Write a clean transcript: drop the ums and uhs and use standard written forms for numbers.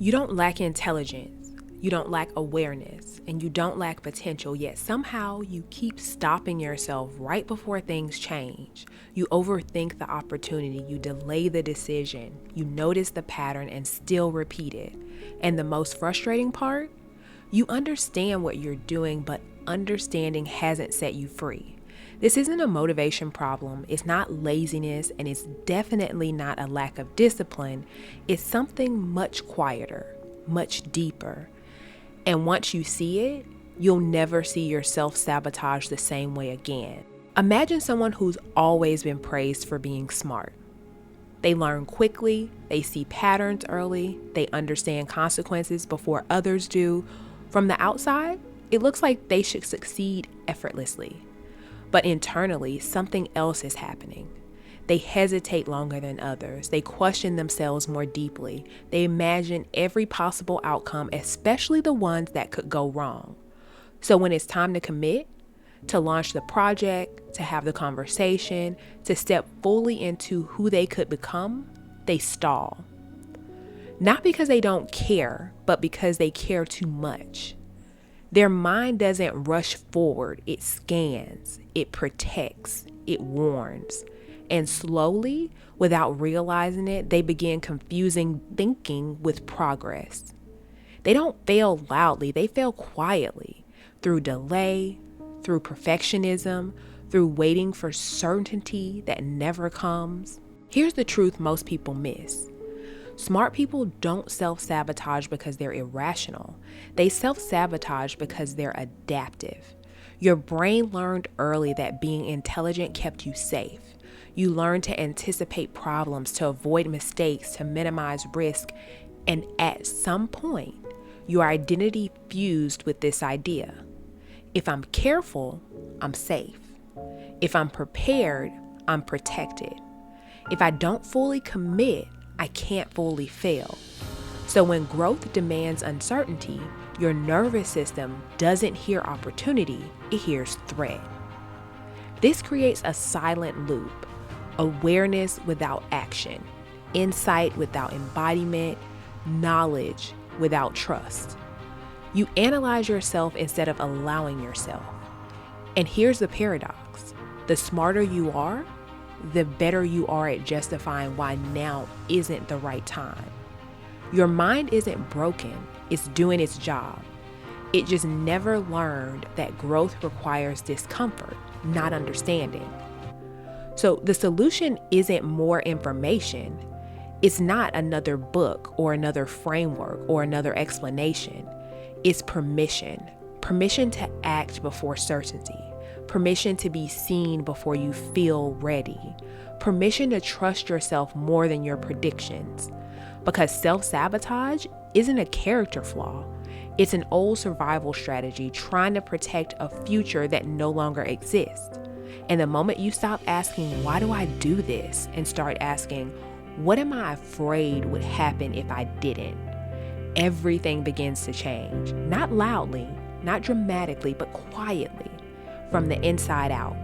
You don't lack intelligence, you don't lack awareness, and you don't lack potential, yet somehow you keep stopping yourself right before things change. You overthink the opportunity, you delay the decision, you notice the pattern and still repeat it. And the most frustrating part? You understand what you're doing, but understanding hasn't set you free. This isn't a motivation problem, it's not laziness, and it's definitely not a lack of discipline. It's something much quieter, much deeper. And once you see it, you'll never see your self-sabotage the same way again. Imagine someone who's always been praised for being smart. They learn quickly, they see patterns early, they understand consequences before others do. From the outside, it looks like they should succeed effortlessly. But internally, something else is happening. They hesitate longer than others. They question themselves more deeply. They imagine every possible outcome, especially the ones that could go wrong. So when it's time to commit, to launch the project, to have the conversation, to step fully into who they could become, they stall. Not because they don't care, but because they care too much. Their mind doesn't rush forward, it scans, it protects, it warns. And slowly, without realizing it, they begin confusing thinking with progress. They don't fail loudly, they fail quietly, through delay, through perfectionism, through waiting for certainty that never comes. Here's the truth most people miss. Smart people don't self-sabotage because they're irrational. They self-sabotage because they're adaptive. Your brain learned early that being intelligent kept you safe. You learned to anticipate problems, to avoid mistakes, to minimize risk, and at some point, your identity fused with this idea. If I'm careful, I'm safe. If I'm prepared, I'm protected. If I don't fully commit, I can't fully fail. So when growth demands uncertainty, your nervous system doesn't hear opportunity, it hears threat. This creates a silent loop: awareness without action, insight without embodiment, knowledge without trust. You analyze yourself instead of allowing yourself. And here's the paradox: the smarter you are, the better you are at justifying why now isn't the right time. Your mind isn't broken, it's doing its job. It just never learned that growth requires discomfort, not understanding. So the solution isn't more information. It's not another book or another framework or another explanation. It's permission. Permission to act before certainty. Permission to be seen before you feel ready. Permission to trust yourself more than your predictions. Because self-sabotage isn't a character flaw. It's an old survival strategy trying to protect a future that no longer exists. And the moment you stop asking, why do I do this? And start asking, what am I afraid would happen if I didn't? Everything begins to change. Not loudly, not dramatically, but quietly, from the inside out.